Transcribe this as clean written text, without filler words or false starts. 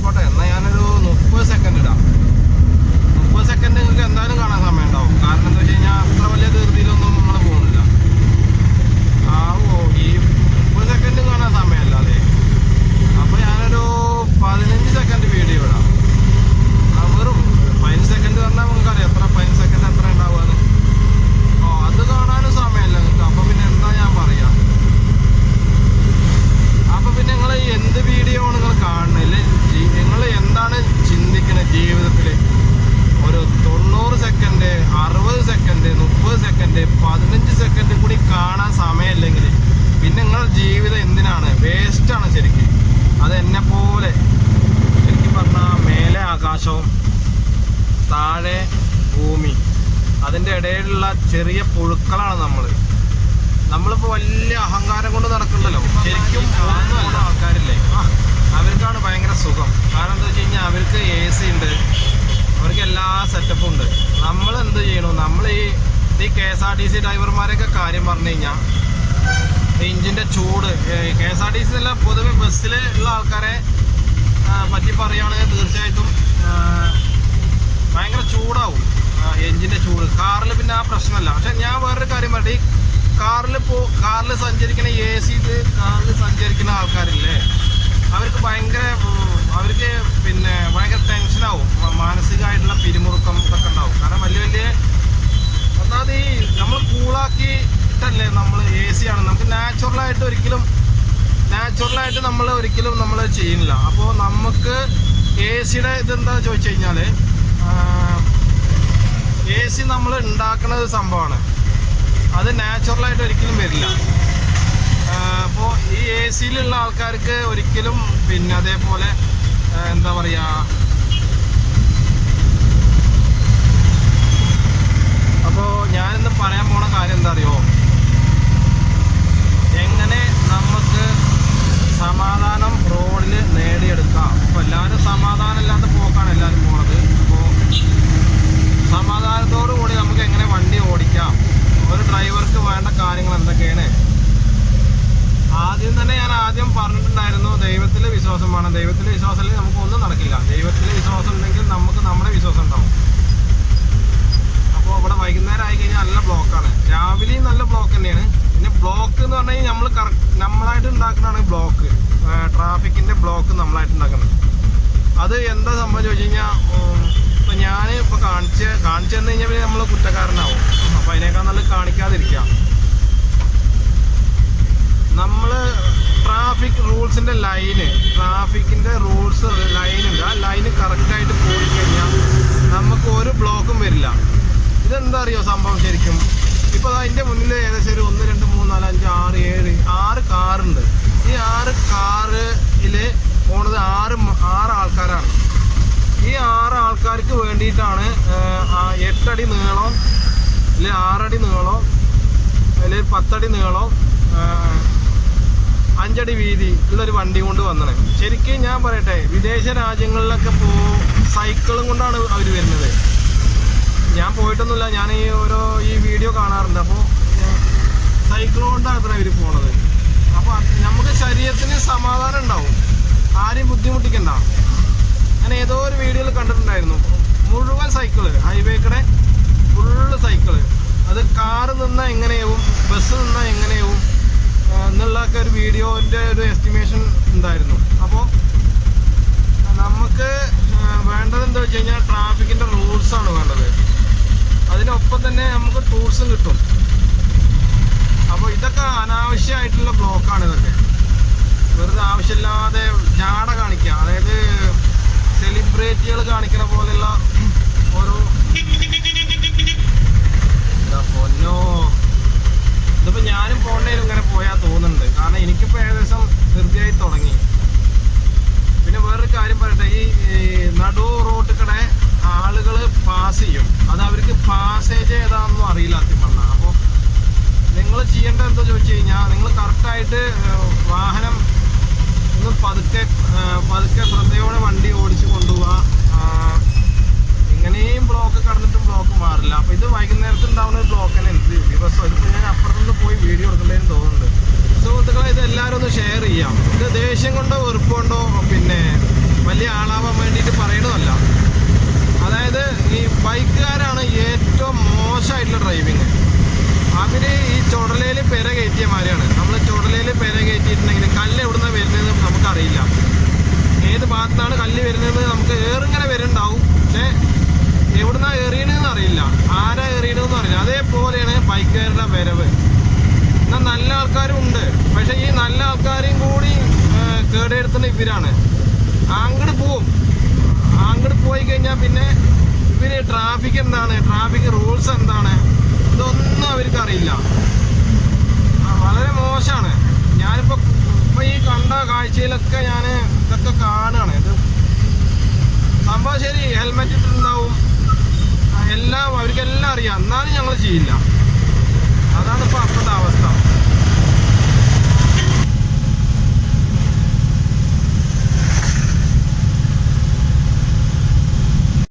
ആയിക്കോട്ടെ, എന്നാൽ ഞാനൊരു 30 സെക്കൻഡ് ഇടാം. 30 സെക്കൻഡ് നിങ്ങൾക്ക് എന്തായാലും കാണാൻ സമയം ഉണ്ടാവും. കാരണം എന്താ വെച്ച് കഴിഞ്ഞാൽ അത്ര വലിയ ധൃതിയിലൊന്നും നമ്മൾ പോകുന്നില്ല. ഈ 30 സെക്കൻഡ് കാണാൻ സമയമല്ല അതെ. അപ്പോൾ ഞാനൊരു 15 സെക്കൻഡ് വീഡിയോ ഇടാം. വെറും 15 സെക്കൻഡ് പറഞ്ഞാൽ നമുക്കറിയാം എത്ര 15 സെക്കൻഡ് എത്ര ഉണ്ടാവുകയെന്ന്. അത് കാണാനും സമയമല്ല നിങ്ങൾക്ക്. അപ്പോൾ പിന്നെ എന്താ ഞാൻ പറയാ. അപ്പോൾ പിന്നെ നിങ്ങൾ എന്ത് വീഡിയോ ആണ് നിങ്ങൾ കാണുന്നില്ല? നിങ്ങൾ എന്താണ് ചിന്തിക്കുന്നത് ജീവിതത്തിൽ? ഒരു 90 സെക്കൻഡ്, 60 സെക്കൻഡ്, 30 സെക്കൻഡ്, 15 സെക്കൻഡ് കൂടി കാണാൻ സമയമില്ലെങ്കിൽ പിന്നെ നിങ്ങളുടെ ജീവിതം എന്തിനാണ്? വേസ്റ്റാണ് ശരിക്കും. അത് എന്നെ പോലെ ശരിക്കും പറഞ്ഞാൽ മേലെ ആകാശവും താഴെ ഭൂമി, അതിൻ്റെ ഇടയിലുള്ള ചെറിയ പുഴുക്കളാണ് നമ്മളിപ്പോൾ വലിയ അഹങ്കാരം കൊണ്ട് നടക്കണ്ടല്ലോ. ശരിക്കും പോകുന്ന ആൾക്കാരില്ലേ, അവർക്കാണ് ഭയങ്കര സുഖം. കാരണം എന്താ വെച്ച് കഴിഞ്ഞാൽ അവർക്ക് AC ഉണ്ട്, അവർക്ക് എല്ലാ സെറ്റപ്പും ഉണ്ട്. നമ്മൾ എന്ത് ചെയ്യണു? നമ്മൾ ഈ KSRTC ഡ്രൈവർമാരൊക്കെ കാര്യം പറഞ്ഞു കഴിഞ്ഞാൽ എഞ്ചിൻ്റെ ചൂട്, KSRTC അല്ല പൊതുവെ ബസ്സിൽ ഉള്ള ആൾക്കാരെ പറ്റി പറയുകയാണെങ്കിൽ തീർച്ചയായിട്ടും ഭയങ്കര ചൂടാവും എഞ്ചിൻ്റെ ചൂട്. കാറിൽ പിന്നെ ആ പ്രശ്നമല്ല. പക്ഷെ ഞാൻ വേറൊരു കാര്യം പറയട്ടെ, ഈ കാറിൽ സഞ്ചരിക്കുന്ന AC കാറിൽ സഞ്ചരിക്കുന്ന ആൾക്കാരില്ലേ, അവർക്ക് പിന്നെ ഭയങ്കര ടെൻഷനാവും, മാനസികമായിട്ടുള്ള പിരിമുറുക്കം ഇതൊക്കെ ഉണ്ടാവും. കാരണം വലിയ ഒന്നാമത് ഈ നമ്മൾ കൂളാക്കിയിട്ടല്ലേ നമ്മൾ AC ആണ്. നമുക്ക് നാച്ചുറലായിട്ട് നമ്മൾ ഒരിക്കലും നമ്മൾ ചെയ്യുന്നില്ല. അപ്പോൾ നമുക്ക് ACയുടെ ഇതെന്താ ചോദിച്ചു കഴിഞ്ഞാൽ AC നമ്മൾ ഉണ്ടാക്കുന്ന ഒരു സംഭവമാണ്. അത് നാച്ചുറലായിട്ട് ഒരിക്കലും വരില്ല. അപ്പോൾ ഈ ACയിലുള്ള ആൾക്കാർക്ക് ഒരിക്കലും പിന്നെ അതേപോലെ എന്താ പറയുക, അപ്പോൾ ഞാനിന്ന് പറയാൻ പോണ കാര്യം എന്താ അറിയോ, എങ്ങനെ നമുക്ക് സമാധാനം റോഡിൽ നേടിയെടുക്കാം. അപ്പോൾ എല്ലാവരും സമാധാനം ഇല്ലാത്ത പോക്കാണ് എല്ലാവരും പോണത്. അപ്പോൾ സമാധാനത്തോടു കൂടി നമുക്ക് എങ്ങനെ വണ്ടി ഓടിക്കാം, ഒരു ഡ്രൈവർക്ക് വേണ്ട കാര്യങ്ങൾ എന്തൊക്കെയാണ്. ആദ്യം പറഞ്ഞിട്ടുണ്ടായിരുന്നു, ദൈവത്തിൽ വിശ്വാസം വേണം. ദൈവത്തിൽ വിശ്വാസം ഇല്ലെങ്കിൽ നമുക്കൊന്നും നടക്കില്ല. ദൈവത്തിൽ വിശ്വാസം ഉണ്ടെങ്കിൽ നമുക്ക് നമ്മുടെ വിശ്വാസം ഉണ്ടാവും. അപ്പോൾ ഇവിടെ വൈകുന്നേരം ആയി കഴിഞ്ഞാൽ നല്ല ബ്ലോക്കാണ്. രാവിലെയും നല്ല ബ്ലോക്ക് തന്നെയാണ്. പിന്നെ ബ്ലോക്ക് എന്ന് പറഞ്ഞു കഴിഞ്ഞാൽ നമ്മളായിട്ട് ഉണ്ടാക്കുന്നതാണ് ബ്ലോക്ക്. ട്രാഫിക്കിൻ്റെ ബ്ലോക്ക് നമ്മളായിട്ട് ഉണ്ടാക്കുന്നത്. അത് എന്താ സംഭവം ചോദിച്ചു കഴിഞ്ഞാൽ, ഇപ്പം ഞാനിപ്പോൾ കാണിച്ചു തന്നു കഴിഞ്ഞാൽ പിന്നെ നമ്മൾ കുറ്റക്കാരനാവും. അപ്പോൾ അതിനേക്കാൾ നല്ല കാണിക്കാതിരിക്കുക. നമ്മൾ ട്രാഫിക് റൂൾസിൻ്റെ ട്രാഫിക്കിൻ്റെ റൂൾസ് ലൈനുണ്ട്. ആ ലൈന് കറക്റ്റായിട്ട് പോയി കഴിഞ്ഞാൽ നമുക്ക് ഒരു ബ്ലോക്കും വരില്ല. ഇതെന്താ അറിയോ സംഭവം ശരിക്കും? ഇപ്പോൾ അതിൻ്റെ മുന്നിൽ ഏകദേശം ഒരു 1 2 3 4 5 6 7 കാറുണ്ട്. ഈ 6 കാറിൽ പോണത് 6 ആൾക്കാരാണ്. ഈ 6 ആൾക്കാർക്ക് വേണ്ടിയിട്ടാണ് 8 അടി നീളം, അല്ലെങ്കിൽ 6 അടി നീളം, അല്ലെങ്കിൽ 10 അടി നീളം, 5 അടി വീതി ഉള്ളൊരു വണ്ടി കൊണ്ട് വന്നത്. ശരിക്കും ഞാൻ പറയട്ടെ, വിദേശ രാജ്യങ്ങളിലൊക്കെ സൈക്കിളും കൊണ്ടാണ് അവർ വരുന്നത്. ഞാൻ പോയിട്ടൊന്നുമില്ല, ഞാൻ ഈ വീഡിയോ കാണാറുണ്ട്. അപ്പോൾ സൈക്കിൾ കൊണ്ടാണ് അത്ര ഇവർ പോണത്. അപ്പോൾ നമുക്ക് ശരീരത്തിന് സമാധാനം ഉണ്ടാവും, ആരെയും ബുദ്ധിമുട്ടിക്കണ്ട. ഞാൻ ഏതോ ഒരു വീഡിയോയിൽ കണ്ടിട്ടുണ്ടായിരുന്നു, മുഴുവൻ സൈക്കിള്, ഹൈവേക്കടെ ഫുള്ള് സൈക്കിള്. അത് കാറ് നിന്നാൽ എങ്ങനെയാവും, ബസ് നിന്നാൽ എങ്ങനെയാവും എന്നുള്ളതൊക്കെ ഒരു വീഡിയോൻ്റെ ഒരു എസ്റ്റിമേഷൻ ഉണ്ടായിരുന്നു. അപ്പോൾ നമുക്ക് വേണ്ടത് എന്താ വെച്ച് കഴിഞ്ഞാൽ ട്രാഫിക്കിൻ്റെ റൂൾസാണ് വേണ്ടത്. അതിനൊപ്പം തന്നെ നമുക്ക് ടൂൾസും കിട്ടും. അപ്പോൾ ഇതൊക്കെ അനാവശ്യമായിട്ടുള്ള ബ്ലോക്കാണ്. ഇതൊക്കെ വെറുതെ ആവശ്യമില്ലാതെ ജാട കാണിക്കുക, അതായത് സെലിബ്രിറ്റികൾ കാണിക്കുന്ന പോലെയുള്ള ഓരോ പൊന്നോ. ഇതിപ്പോൾ ഞാനും പോകേണ്ടതിലും ഇങ്ങനെ പോയാൽ തോന്നുന്നുണ്ട്. കാരണം എനിക്കിപ്പോൾ ഏകദേശം ധൃതിയായി തുടങ്ങി. പിന്നെ വേറൊരു കാര്യം പറയട്ടെ, ഈ നടു റോട്ടിൽ കൂടെ ആളുകൾ പാസ് ചെയ്യും. അത് അവർക്ക് പാസേജ് ഏതാണെന്നും അറിയില്ല സത്യം പറഞ്ഞാൽ. അപ്പോൾ നിങ്ങൾ ചെയ്യേണ്ടത് എന്താ ചോദിച്ചു കഴിഞ്ഞാൽ, നിങ്ങൾ കറക്റ്റായിട്ട് വാഹനം ഒന്ന് പതുക്കെ ശ്രദ്ധയോടെ വണ്ടി ഓടിച്ച് കൊണ്ടുപോവുക. ഇങ്ങനെയും ബ്ലോക്ക് കടന്നിട്ടും ബ്ലോക്ക് മാറില്ല. അപ്പോൾ ഇത് വൈകുന്നേരത്ത് ഉണ്ടാവുന്ന ഒരു ബ്ലോക്ക് തന്നെ എനിക്ക് ദിവസം. ഇതിപ്പോൾ ഞാൻ അപ്പുറത്തുനിന്ന് പോയി വീഡിയോ എടുക്കേണ്ടതെന്ന് തോന്നുന്നുണ്ട്. സുഹൃത്തുക്കളെ, ഇത് എല്ലാവരും ഒന്ന് ഷെയർ ചെയ്യാം. ഇത് ദേഷ്യം കൊണ്ടോ വെറുപ്പ് കൊണ്ടോ പിന്നെ വലിയ ആളാവാൻ വേണ്ടിയിട്ട് പറയണതല്ല. അതായത് ഈ ബൈക്കുകാരാണ് ഏറ്റവും മോശമായിട്ടുള്ള ഡ്രൈവിങ്. അവർ ഈ ചുടലയിൽ പെര കയറ്റിയമാരെയാണ്. നമ്മൾ ചുടലയിൽ പെര കയറ്റിയിട്ടുണ്ടെങ്കിൽ കല്ല് എവിടുന്ന വരുന്നതെന്ന് നമുക്കറിയില്ല. ഏത് ഭാഗത്താണ് കല്ല് വരുന്നതെന്ന് നമുക്ക് ഏറിങ്ങനെ വരുന്നുണ്ടാവും, പക്ഷേ എവിടുന്ന എറിയണമെന്ന് അറിയില്ല, ആരാ എറിയണമെന്ന് അറിയില്ല. അതേപോലെയാണ് ബൈക്കുകാരുടെ വരവ്. എന്നാൽ നല്ല ആൾക്കാരും ഉണ്ട്, പക്ഷെ ഈ നല്ല ആൾക്കാരെയും കൂടി കേടെടുത്തുന്ന ഇവരാണ്. അങ്ങോട്ട് പോവും, അങ്ങോട്ട് പോയി കഴിഞ്ഞാൽ പിന്നെ ഇവര് ട്രാഫിക് എന്താണ്, ട്രാഫിക് റൂൾസ് എന്താണ്, ഇതൊന്നും അവർക്ക് അറിയില്ല. വളരെ മോശമാണ്. ഞാനിപ്പോൾ ഈ കണ്ട കാഴ്ചയിലൊക്കെ ഞാൻ ഇതൊക്കെ കാണുകയാണ്. ഇത് സംഭവം ശരി, ഹെൽമെറ്റ് ഇട്ടിട്ടുണ്ടാവും, എല്ലാം അവർക്കെല്ലാം അറിയാം, എന്നാലും ഞങ്ങൾ ചെയ്യില്ല. അതാണ് ഇപ്പോൾ അപ്പോഴത്തെ അവസ്ഥ.